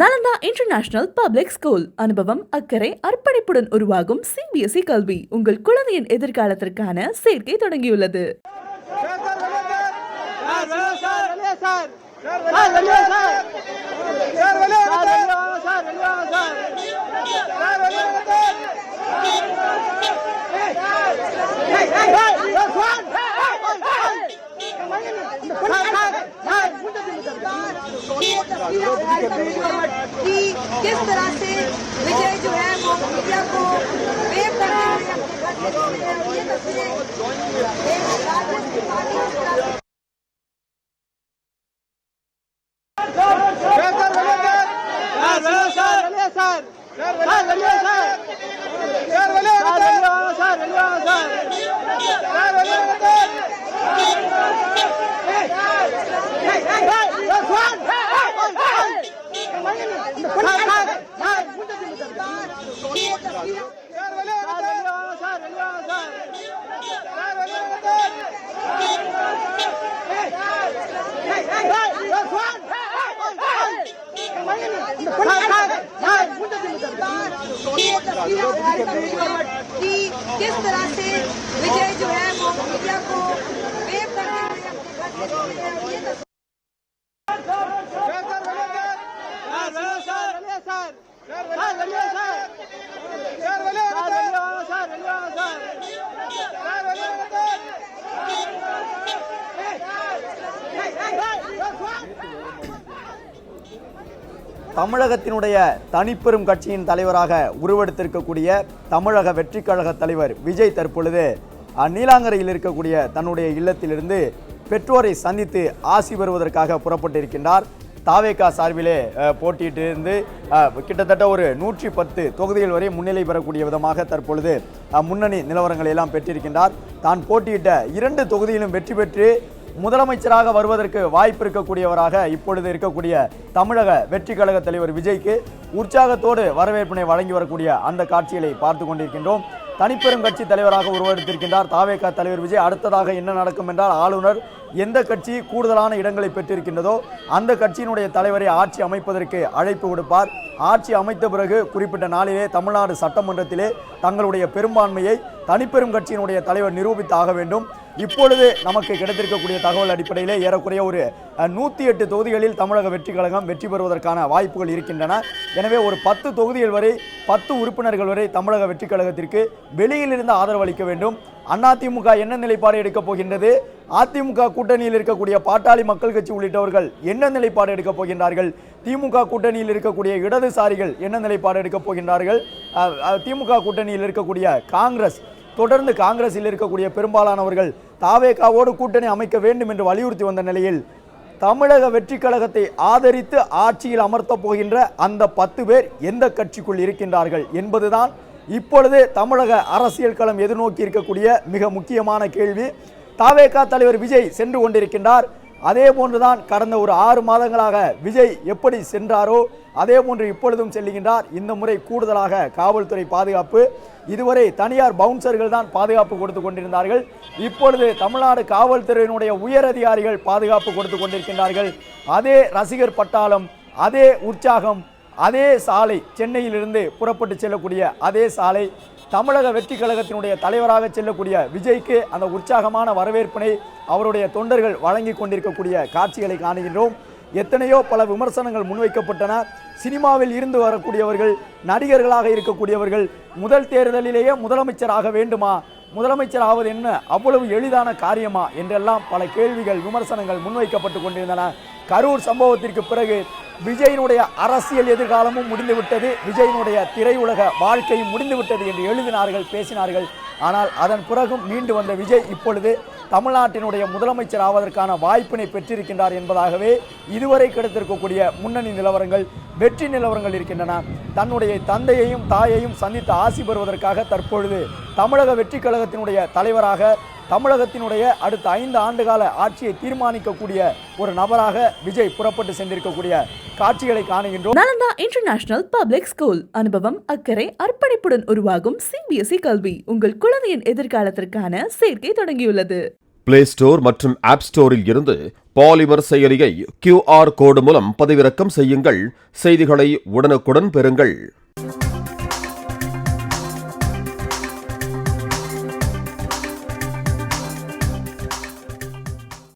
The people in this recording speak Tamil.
நலந்தா இன்டர்நேஷனல் பப்ளிக் ஸ்கூல் அனுபவம் அக்கறை அர்ப்பணிப்புடன் உருவாகும் சிபிஎஸ்இ கல்வி உங்கள் குழந்தையின் எதிர்காலத்திற்கான சேர்க்கை தொடங்கியுள்ளது. कि किस तरह से विजय जो है वो मीडिया को वेव करने ये तस्वीरें कि किस तरह से विजय जो है वो मीडिया को वेव करने தமிழகத்தினுடைய தனிப்பெரும் கட்சியின் தலைவராக உருவெடுத்திருக்கக்கூடிய தமிழக வெற்றி கழக தலைவர் விஜய் தற்பொழுது நீலாங்கரையில் இருக்கக்கூடிய தன்னுடைய இல்லத்திலிருந்து பெற்றோரை சந்தித்து ஆசி பெறுவதற்காக புறப்பட்டிருக்கின்றார். தாவேகா சார்பிலே போட்டியிட்டு இருந்து கிட்டத்தட்ட ஒரு 110 தொகுதிகள் வரை முன்னிலை பெறக்கூடிய விதமாக தற்பொழுது முன்னணி நிலவரங்களை எல்லாம் பெற்றிருக்கின்றார். தான் போட்டியிட்ட 2 தொகுதியிலும் வெற்றி பெற்று முதலமைச்சராக வருவதற்கு வாய்ப்பு இருக்கக்கூடியவராக இப்பொழுது இருக்கக்கூடிய தமிழக வெற்றி கழக தலைவர் விஜய்க்கு உற்சாகத்தோடு வரவேற்பினை வழங்கி வரக்கூடிய அந்த காட்சிகளை பார்த்து கொண்டிருக்கின்றோம். தனிப்பெரும் கட்சி தலைவராக உருவெடுத்திருக்கின்றார் தாவேகா தலைவர் விஜய். அடுத்ததாக என்ன நடக்கும் என்றால், ஆளுநர் எந்த கட்சி கூடுதலான இடங்களை பெற்றிருக்கின்றதோ அந்த கட்சியினுடைய தலைவரை ஆட்சி அமைப்பதற்கு அழைப்பு விடுப்பார். ஆட்சி அமைத்த பிறகு குறிப்பிட்ட நாளிலே தமிழ்நாடு சட்டமன்றத்திலே தங்களுடைய பெரும்பான்மையை தனிப்பெரும் கட்சியினுடைய தலைவர் நிரூபித்தாக வேண்டும். இப்பொழுது நமக்கு கிடைத்திருக்கக்கூடிய தகவல் அடிப்படையிலே ஏறக்குறைய ஒரு 108 தொகுதிகளில் தமிழக வெற்றி கழகம் வெற்றி பெறுவதற்கான வாய்ப்புகள் இருக்கின்றன. எனவே ஒரு 10 தொகுதிகள் வரை 10 உறுப்பினர்கள் வரை தமிழக வெற்றி கழகத்திற்கு வெளியிலிருந்து ஆதரவு அளிக்க வேண்டும். அதிமுக என்ன நிலைப்பாடு எடுக்கப் போகின்றது, அதிமுக கூட்டணியில் இருக்கக்கூடிய பாட்டாளி மக்கள் கட்சி உள்ளிட்டவர்கள் என்ன நிலைப்பாடு எடுக்கப் போகின்றார்கள், திமுக கூட்டணியில் இருக்கக்கூடிய இடதுசாரிகள் என்ன நிலைப்பாடு எடுக்கப் போகின்றார்கள், திமுக கூட்டணியில் இருக்கக்கூடிய காங்கிரஸ், தொடர்ந்து காங்கிரஸில் இருக்கக்கூடிய பெரும்பாலானவர்கள் தாவேகாவோடு கூட்டணி அமைக்க வேண்டும் என்று வலியுறுத்தி வந்த நிலையில் தமிழக வெற்றி கழகத்தை ஆதரித்து ஆட்சியில் அமர்த்த போகின்ற அந்த 10 பேர் எந்த கட்சிக்குள் இருக்கின்றார்கள் என்பதுதான் இப்பொழுது தமிழக அரசியல் களம் எதிர்நோக்கி இருக்கக்கூடிய மிக முக்கியமான கேள்வி. தாவேகா தலைவர் விஜய் சென்று கொண்டிருக்கின்றார். அதே போன்றுதான் கடந்த ஒரு 6 மாதங்களாக விஜய் எப்படி சென்றாரோ அதே போன்று இப்பொழுதும் செல்லுகின்றார். இந்த முறை கூடுதலாக காவல்துறை பாதுகாப்பு, இதுவரை தனியார் பவுன்சர்கள் தான் பாதுகாப்பு கொடுத்து கொண்டிருந்தார்கள். இப்பொழுது தமிழ்நாடு காவல்துறையினுடைய உயர் அதிகாரிகள் பாதுகாப்பு கொடுத்து கொண்டிருக்கின்றார்கள். அதே ரசிகர் பட்டாளம், அதே உற்சாகம், அதே சாலை, சென்னையிலிருந்து புறப்பட்டு செல்லக்கூடிய அதே சாலை, தமிழக வெற்றி கழகத்தினுடைய தலைவராக செல்லக்கூடிய விஜய்க்கு அந்த உற்சாகமான வரவேற்பினை அவருடைய தொண்டர்கள் வழங்கி கொண்டிருக்கக்கூடிய காட்சிகளை காணுகின்றோம். எத்தனையோ பல விமர்சனங்கள் முன்வைக்கப்பட்டன. சினிமாவில் இருந்து வரக்கூடியவர்கள், நடிகர்களாக இருக்கக்கூடியவர்கள் முதல் தேர்தலிலேயே முதலமைச்சராக வேண்டுமா, முதலமைச்சர் ஆவது என்ன அவ்வளவு எளிதான காரியமா என்றெல்லாம் பல கேள்விகள், விமர்சனங்கள் முன்வைக்கப்பட்டு கொண்டிருந்தன. கரூர் சம்பவத்திற்கு பிறகு விஜயினுடைய அரசியல் எதிர்காலமும் முடிந்துவிட்டது, விஜயினுடைய திரையுலக வாழ்க்கையும் முடிந்துவிட்டது என்று எழுதினார்கள், பேசினார்கள். ஆனால் அதன் பிறகும் மீண்டு வந்த விஜய் இப்பொழுது தமிழ்நாட்டினுடைய முதலமைச்சர் ஆவதற்கான வாய்ப்பினை பெற்றிருக்கின்றார் என்பதாகவே இதுவரை கிடைத்திருக்கக்கூடிய முன்னணி நிலவரங்கள், வெற்றி நிலவரங்கள் இருக்கின்றன. தன்னுடைய தந்தையையும் தாயையும் சந்தித்து ஆசி பெறுவதற்காக தற்பொழுது தமிழக வெற்றி கழகத்தினுடைய தலைவராக, தமிழகத்தினுடைய அடுத்த 5 ஆண்டுகால ஆட்சியை தீர்மானிக்கக்கூடிய ஒரு நபராக விஜய் புறப்பட்டு சென்றிருக்கக்கூடிய காட்சிகளை காணுகின்றோம். நலந்தா இன்டர்நேஷனல் பப்ளிக் ஸ்கூல் அனுபவம் அக்கறை அர்ப்பணிப்புடன் உருவாகும் சிபிஎஸ்இ கல்வி உங்கள் குழந்தையின் எதிர்காலத்திற்கான சேர்க்கை தொடங்கியுள்ளது. பிளே ஸ்டோர் மற்றும் ஆப் ஸ்டோரில் இருந்து பாலிமர் செயலியை QR கோடு மூலம் பதிவிறக்கம் செய்யுங்கள். செய்திகளை உடனுக்குடன் பெறுங்கள்.